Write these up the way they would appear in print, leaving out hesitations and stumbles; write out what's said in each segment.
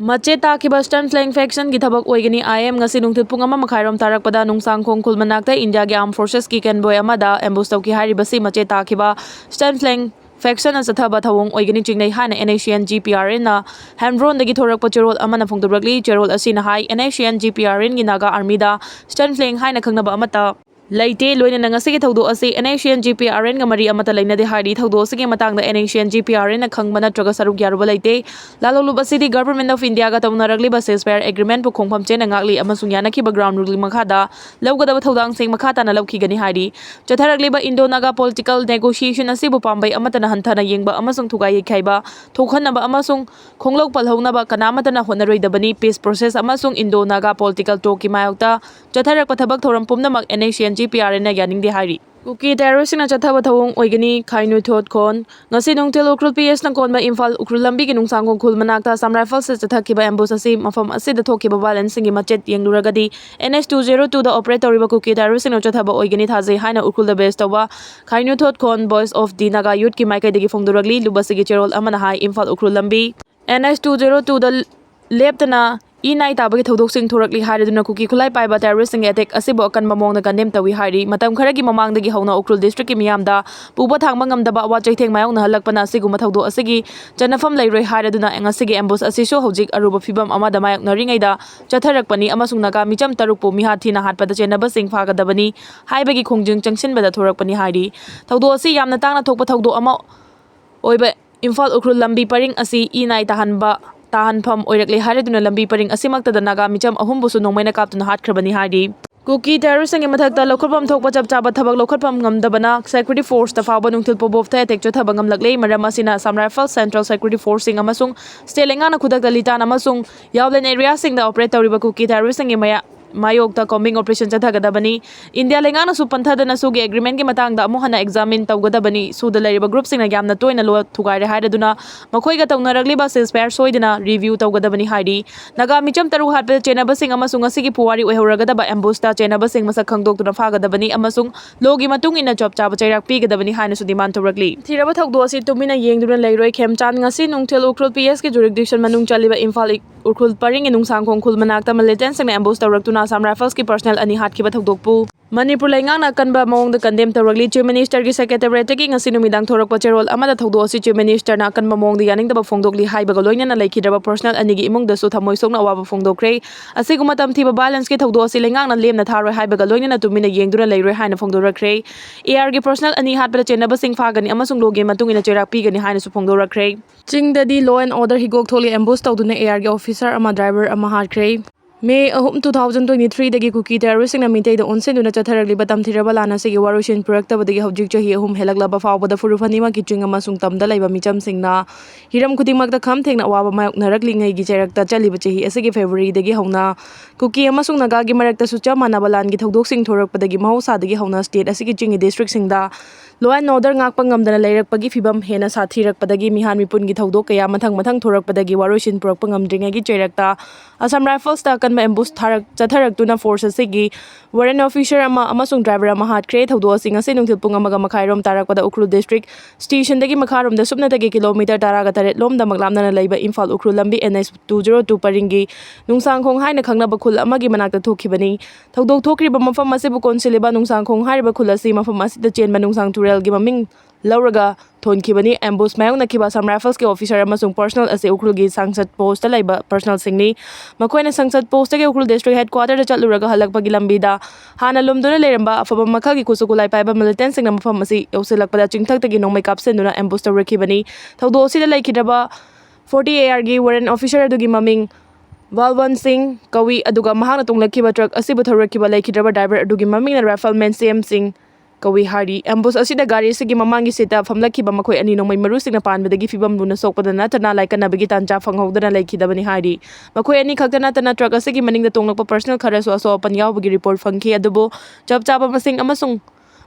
Mache Hatkhiba Eastern Flank Faction की थबक ओइगनी IM ngasi nungthil pung ama makhairom tarakpada nungsang khongkhul manakta India ge Armed Forces ki convoy amada ambush tawki haribasi Mache Hatkhiba Eastern Flank Faction as athaba thawong oigani chingnei hana Nscn Gprn na Hamron dagi thorakpa cherol amana phongduragli cherol asina hai Nscn Gprn gi Naga Army da Eastern Flank haina khangnaba amata Laite loina ngasi thawdo asi Nscn Gprn ga mari amata laina de hari thawdo asigi matangda Nscn Gprn na khangmana traga saruk yaruba laite lalolu basidi Government of India ga tawnaragli ba ceasefire agreement pu khongpham chena ngakli amasung yanaki ba ground ruling makhada lawgada thawdang sing makhata na lawki gani hari chatharagli ba Indo Naga political negotiation asi bu pambai amata na hanthana yengba amasung thugai khaiba thokhanaba amasung khonglok palhona ba kanamata na honaroi dabani peace process amasung Indo Naga political talk ki mayokta chatharak pathabak thoram pumnamak Nscn Gprn na yaning de hari Kuki terrorist na chathaba thawong oigani khainu thot khon ngasi nungtil ukrul PS na konba Imphal ukrul lambi gi nungsang khongkhul manakta Assam Rifles se chathakhiba ambush asi mafam asida thokhiba balancing gi machet yengluragadi NS202 da operator riba Kuki terrorist na chathaba oigani thajai haina ukrul da base tawa khainu thot khon Voice of the Naga Youth ki maikai degi phongduragli lubasigi cherol amana hai Imphal ukrul lambi NS202 da leptana Mei Taba ki thodok sing thorakli hariduna Kuki khulai paiba terrorist sing attack asibo kan mamong na kandem tawi hari matam khara gi mamang dagi hauna ukrul district ki miyamda puba thangba ngamdaba wa chaitheng mayong na halakpana asiguma thodok asigi janafam lairoi hariduna engasigi ambush asiso hojik aruba phibam amada mayak naringai da chatharakpani amasung naga micham taruk pu mihathi na hatpada chenaba sing phagadabani haibagi khongjing changsinbada thorakpani hari thodok asi yamna tangna thokpa thodok ama oiba Imphal ukrul lambi paring asi Mei tahanba tahanpham oirakle hariduna lambi paring asimakta da Naga micham ahumbusu nongmaina kaptuna Hatkhiba hari Kuki terrorist ngi mathakta lokhorpam thokpa chapchaba thabak lokhorpam ngamdabana security force ta fawba nungthil pobofta attack chathaba ngamlaklei maram asina Assam Rifles Central Security Force sing amasung Stelengana khudakta litan amasung yawlen area sing da operate tawriba Kuki terrorist ngi mayokta combing operation chathagadabani India lengana su panthadana sugi agreement ki matangda amuhana examine tawgadabani suda lariba group sing na yamna toina lo thugaire haiduna makhoiga tawnaragli ba ceasefire soidina review tawgadabani haidi Naga micham taru hatpa chenaba sing amasung asigi puwari oihoragadaba ambush ta chenaba sing masak khangdoktuna phagadabani amasung logi matung ina chop chaba chairak pigadabani haina su demand tawragli thiraba thawdo asi tumina yengduna leiroi khemchan ngasi nungthil ukrul PS ki jurisdiction manung chaliba Imphal ukrul paring nungsang khongkhul manakta militant sing ambush tawraktuna Assam Rifles ki personnel ani Hatkhiba thodokpu Manipur lengana kanba mawong da condemn tawragli Chief Minister ki secretariat ki ngasi numidang thorakpa cherol amada thawdo asi Chief Minister na kanba mawong da yaning da phongdokli haibaga loina na laikhidraba personnel ani gi imung da su thamoi sokna awaba phongdokre asiguma tamthiba balance ki thawdo asi lengana lemna tharoi haibaga loina na tumina yengduna leiroi haina phongdorakre AR ki personnel ani hatbada chenaba sing phagani amasung loge matungina cherak pigani haina su phongdorakre chingdadi law and order higok tholi ambush tawduna AR ki officer ama driver ama hatkre May 2023 dagi Kuki terrorist na mintay da onsen duna chatharagli batam thiraba lana sige warushin projekta badagi hojik chahi ahum helaglaba fawbada furufanima ki chinga masung tamda laiba micham singna hiram khudingmakta kham thengna awaba mayok naragli ngai gi cherakta chaliba chahi asigi February dagi hauna Kuki amasung Naga gi marakta sucha manaba lan gi thodok sing thorakpadagi mahausa dagi hauna state asigi chingi district singda law and order ngakpa ngamdana leirakpagi fibam hena sathirakpadagi mihan mipun gi thodok kaya mathang thorakpadagi warushin purakpa ngamdringai gi cherakta Assam Rifles ta kanba ambush chatharak forces sigi warrant officer ama amasung driver ama Hatkhiba thawdo asing asi nungthil pung amaga makhairom tarakpada ukrul district station dagi makharom da subna dagi kilometer taraga taret lom da maglamna laiba Imphal ukrul lambi NS202 paringi nungsang khong haina khangnaba khul amagi manakta thokhibani thawdok thokriba mafam asibu konsiliba nungsang khong hariba khul asi mafam asida chenba nungsang turel gi maming lauraga thonkhibani ambush mayong nakhiba Assam Rifles ki officer amasung personal ase ukrul gi sangsad post laiba personal singni makoina sangsad post ge ukrul district headquarter da chatluraga halakpagi lambida hana lumduna leramba afaba makhagi kusukulai paiba militant singna mafam asi eusilakpada chingthak tagi nongmai kapsenduna ambush tawrakhibani thawdo sida laikhidraba 40 AR gi warrant officer adugi maming Balwan Singh kawi aduga mahana tunglakhiba truck asibu thorakhiba laikhidraba driver adugi maming na rifleman CM Singh kawi hari ambush asida gari sigi mamangi sita famlakhiba makhoi ani nongmai maru singna panbadagi fibam luna sokpadana tana laikana bagi tancha phanghodana laikhidabani hari makhoi ani khakdana tana truck asigi maningda tonglakpa personal kharasu aso pan yawbagi report phangki adubo chapchaba masing amasung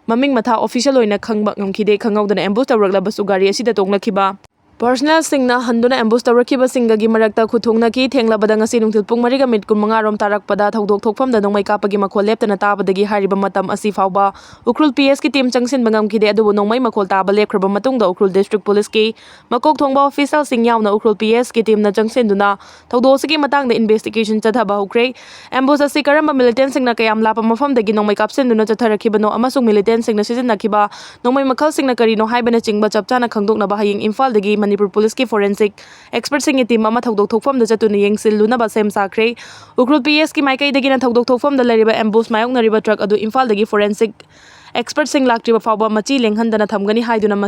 maming matha official oina khangba ngamkhide khanghodana ambush tawraklaba su gari asida tonglakhiba Personnel-singna handuna ambush tawrakhibasinggagi marakta khuthungnaki thenglabada ngasi nungthil pung 4:45 rom tarakpada thodok thokfamda nongmai kapagi makhol leptana tabadagi hariba matam asi fauba ukrul PS ki team changsin bangam khide adubu nongmai makhol taba lepkhraba matungda ukrul district police ki makok thongba official sing yauna ukrul PS ki team na changsin duna thodok sigi matangda investigation chathaba hukre ambush asi karamba militant singna kayam lapa mafamdagi nongmai kapsin duna chatharakibano amasung militant singna sizinnakiba nongmai makhal singna karino haibana chingba chapchana khangdokna ba haying imphal dagi Manipur Police ki forensic expert sing team ama thodok thokfam da chatuna yengsiluna ba sem sakre ukrul PS ki maikai dagi na thodok thokfam da lariba ambush mayong na riba truck adu imphal dagi forensic expert sing laktriba fawba machi lenghandana thamgani haiduna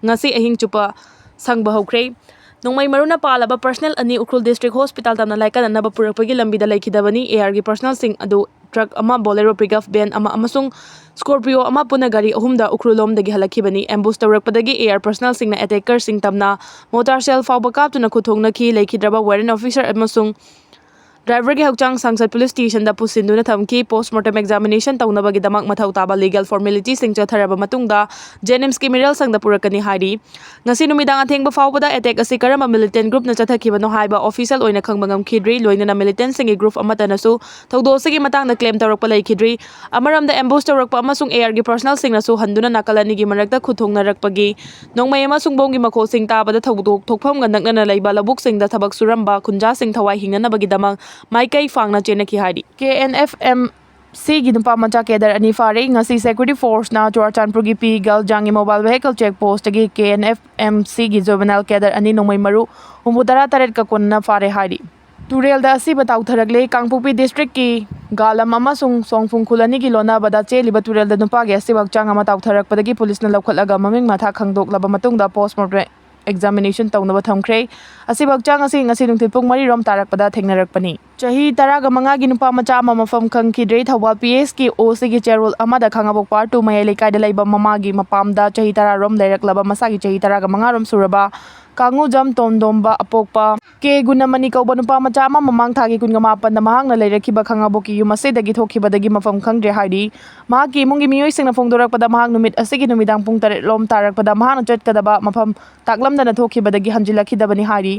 ngasi ahing chupa sangba hokre nongmai maruna palaba personal ani ukrul district hospital tamna laikana naba purakpagi lambida laikidabani AR gi personal sing adu truck ama bolero pickup van ama amasung Scorpio ama puna gari ahumda ukrulom dagi halakhibani ambush tawrakpadagi AR personal singna attacker sing tamna motor cell fawba kaptuna khuthongna ki laikhidraba warrant officer amasung driver ki hokchang sangsat police station da pusinduna thamki postmortem examination taunabagi damak mathau taba legal formalities sing chatharaba matungda Jenims ki miral sangda purakani hari ngasi numidang athengba fawbada attack asi karama militant group na chathakibano haiba official oina khangbangam khidri loinana militant singi group amatanasu thodosigi matangda claim tawrakpa laikhidri amaramda ambush tawrakpa amasung AR gi personal singna su handuna nakalani gi marakta khuthongna rakpagi nongmai amasung bongi makhol sing tabada thodok thokpham ga nakna laiba labuk singda thabak suramba khunja sing thawai hingna bagi damak Maikai fangna chena ki hari KNFM C gi nupa macha kedar ani fare ngasi security force na Churachandpur gi P gal jangi mobile vehicle check post gi KNFM C gi juvenile kedar ani nongmai maru humbudara taret ka konna fare hari Turel da asi batau tharagle Kangpokpi district ki galam amasung songphung khulani gi lona bada cheliba turel da nupa gi asi bakchang ama tau tharak padagi police na lokhatlaga maming matha khangdok laba matungda postmortem examination taunaba thamkhre asi bakchang asi ngasi nungthil pung 3 rom tarakpada thengnarakpani chahi 15 gi nupa macha ama mafam khangkhidrei thawal PS ki OC gi cherol amada khangabok par 2 mayai lekai da laiba mama gi mapamda chahi 10 rom leiraklaba masagi chahi 15 rom suraba kangu jam tomdomba apokpa ke gunamani kauba nupa macha ama mamang thagi kunga mapan da mahangna leirakhiba khangaboki yumase dagi thokhibadagi mafam khangdre haidi mahaki mungi miyoi singna phongdorakpada mahang numit asigi numidang pung 3 lom tarakpada mahana chatkadaba mafam taklamdana thokhibadagi hanjilakhidabani haidi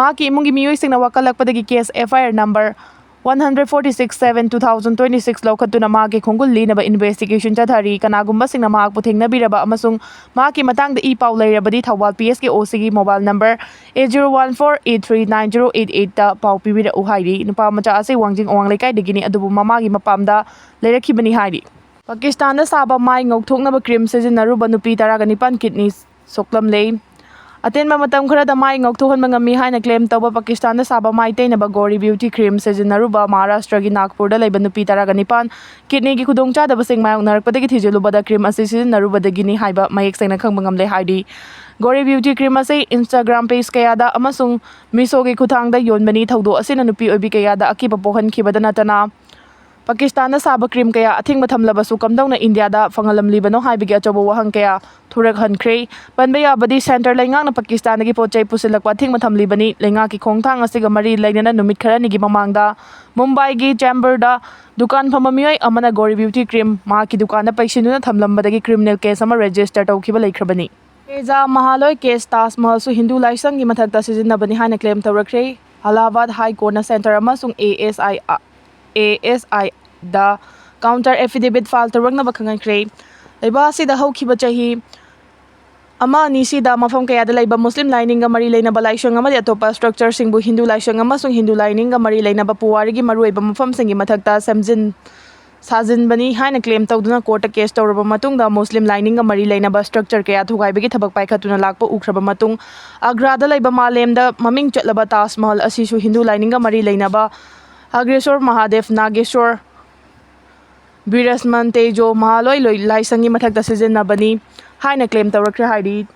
mahaki mungi miyoi singna wakalakpadagi case FIR number 146/7/2026 lokhatuna mahaki khongul linaba investigation chathari kanagumba singna mahak puthengna biraba amasung mahaki matangda pau leirabadi thawal PS ki OC gi mobile number 8014839088 ta pau pibira uhairi nupa macha ase wangjing owang lekai degini adubu mamagi mapamda leirakhibani hairi Pakistan da saba mai ngokthoknaba cream sejinaruba nupi 19 kidney soklam lei Atenba matam khara da mai ngokthokhan mangami haina claim tawba Pakistan da saba mai teinaba Gori beauty cream sejinaruba Maharashtra gi Nagpur da laiba nupi 19 kidney gi khudongcha da basing mayong narakpadagi thijulubada cream ase sejinaruba dagini haiba mayek sengna khangbangam le haidi Gori beauty cream ase Instagram page kaya da amasung miso gi khuthang da yonbani thawdo asina nupi obi kaya da akiba pohan khibada natana Pakistan da saba cream kaya athingba thamlabasu kamdawna India da fangalamlibano haibigi achobo wahang kaya thurak hankre banbaya badi center laingak na Pakistan gi pochai pusilakwa athingba thamlibani lenga ki khongthang asiga mari lainana numit kharani gi mamangda Mumbai gi chamber da dukan phamamiyoi amana Gori beauty cream ma ki dukan da paisinuna thamlambadagi criminal case ama register tawkhiba laikhrabani Eza Mahaloy case Taj Mahal su Hindu laisang gi mathakta sijinnabani haina claim tawrakre Allahabad High Court na center amasung ASI da counter affidavit file tawrakna bakhangai laiba sida hokhiba chahi ama ni sida mafam kaya da laiba Muslim lining ga mari leina balaisang amadi atopa structure singbu Hindu laisang amasung Hindu lining ga mari leina ba puwari gi maruiba mafam singi mathakta samjin sajin bani haina claim tawduna court case tawraba matungda Muslim lining ga mari leina ba structure kaya thugaibagi thabak paikhatuna lakpa ukhraba matung Agra da laiba malem da maming chatlaba Taj Mahal asisu Hindu lining ga mari leina ba Agresor Mahadev Nageshwar Birasman Tejo Mahaloy laisangi mathakta sijinnabani haina claim tawrakre haidi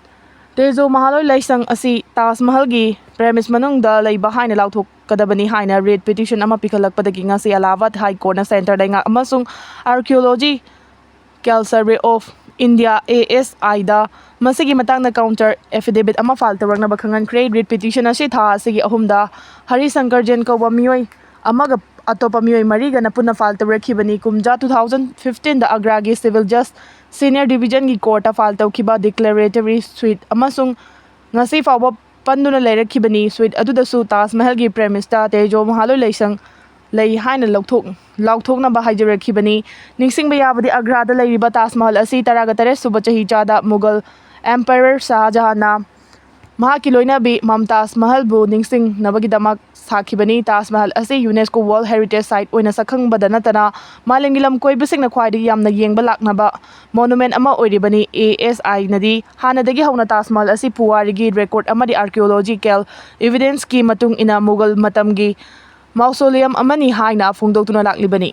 Tejo Mahaloy laisang asi Taj Mahal gi premise manungda laiba haina lauthok kadabani haina writ petition ama pikhalakpadagi ngasi Allahabad High Court na center dainga amasung Archaeological Survey of India ASI da masigi matangna counter affidavit ama file tawrakna bakhangan create writ petition asi tha asigi ahumda Hari Shankar Jain kauba miyoi amaga atopa miyoi mariga na puna file tawrakhibani kumja 2015 da Agra gi Civil Just Senior Division gi court a file tawkhiba declaratory suit amasung ngasi fawba ꯄꯟꯗꯨꯅ ꯂꯩꯔꯛꯈꯤꯕꯅꯤ꯫ Suit ꯑꯗꯨꯗꯁꯨ ꯇꯥꯖ ꯃꯍꯜꯒꯤ ꯄ꯭ꯔꯦꯃꯤꯁꯇ ꯇꯦꯖꯣ ꯃꯍꯥꯂꯣꯏ ꯂꯩꯁꯪ ꯂꯩ ꯍꯥꯏꯅ ꯂꯥꯎꯊꯣꯛꯅꯕ ꯍꯥꯏꯖꯔꯛꯈꯤꯕꯅꯤ꯫ ꯅꯤꯡꯁꯤꯡꯕ ꯌꯥꯕꯗꯤ ꯑꯒ꯭ꯔꯥꯗ ꯂꯩꯔꯤꯕ ꯇꯥꯖ ꯃꯍꯜ ꯑꯁꯤ 18 ꯁꯨꯕ ꯆꯍꯤꯆꯥꯗ ꯃꯨꯒꯜ ꯑꯦꯝꯄꯥꯌꯔ ꯁꯥꯍꯖꯍꯥꯟꯅ ꯃꯍꯥꯛꯀꯤ ꯂꯣꯏꯅꯕꯤ ꯃꯝꯇꯥꯖ ꯃꯍꯜꯕꯨ ꯅꯤꯡꯁꯤꯡꯅꯕꯒꯤꯗꯃꯛ ꯁꯥꯈꯤꯕꯅꯤ꯫ ꯇꯥꯖ ꯃꯍꯜ ꯑꯁꯤ ꯌꯨꯅꯦꯁꯀꯣ ꯋꯥꯔꯜꯗ ꯍꯦꯔꯤꯇꯦꯖ ꯁꯥꯏꯠ ꯑꯣꯏꯅ ꯁꯛꯈꯪꯕꯗ ꯅꯠꯇꯅ ꯃꯥꯂꯦꯝꯒꯤ ꯂꯝꯀꯣꯏꯕꯁꯤꯡꯅ ꯈ꯭ꯋꯥꯏꯗꯒꯤ ꯌꯥꯝꯅ ꯌꯦꯡꯕ ꯂꯥꯛꯅꯕ ꯃꯣꯅꯨꯃꯦꯟꯠ ꯑꯃ ꯑꯣꯏꯔꯤꯕꯅꯤ꯫ ASIꯅꯗꯤ ꯍꯥꯟꯅꯗꯒꯤ ꯍꯧꯅ ꯇꯥꯖ ꯃꯍꯜ ꯑꯁꯤ ꯄꯨꯋꯥꯔꯤꯒꯤ ꯔꯦꯀꯣꯔꯗ ꯑꯃꯗꯤ ꯑꯥꯔꯀꯤꯑꯣꯂꯣꯖꯤꯀꯦꯜ ꯏꯚꯤꯗꯦꯟꯁꯀꯤ ꯃꯇꯨꯡ ꯏꯟꯅ ꯃꯨꯒꯜ ꯃꯇꯝꯒꯤ ꯃꯥꯎꯁꯣꯂꯤꯌꯝ ꯑꯃꯅꯤ ꯍꯥꯏꯅ ꯐꯣꯡꯗꯣꯛꯇꯨꯅ ꯂꯥꯛꯂꯤꯕꯅꯤ꯫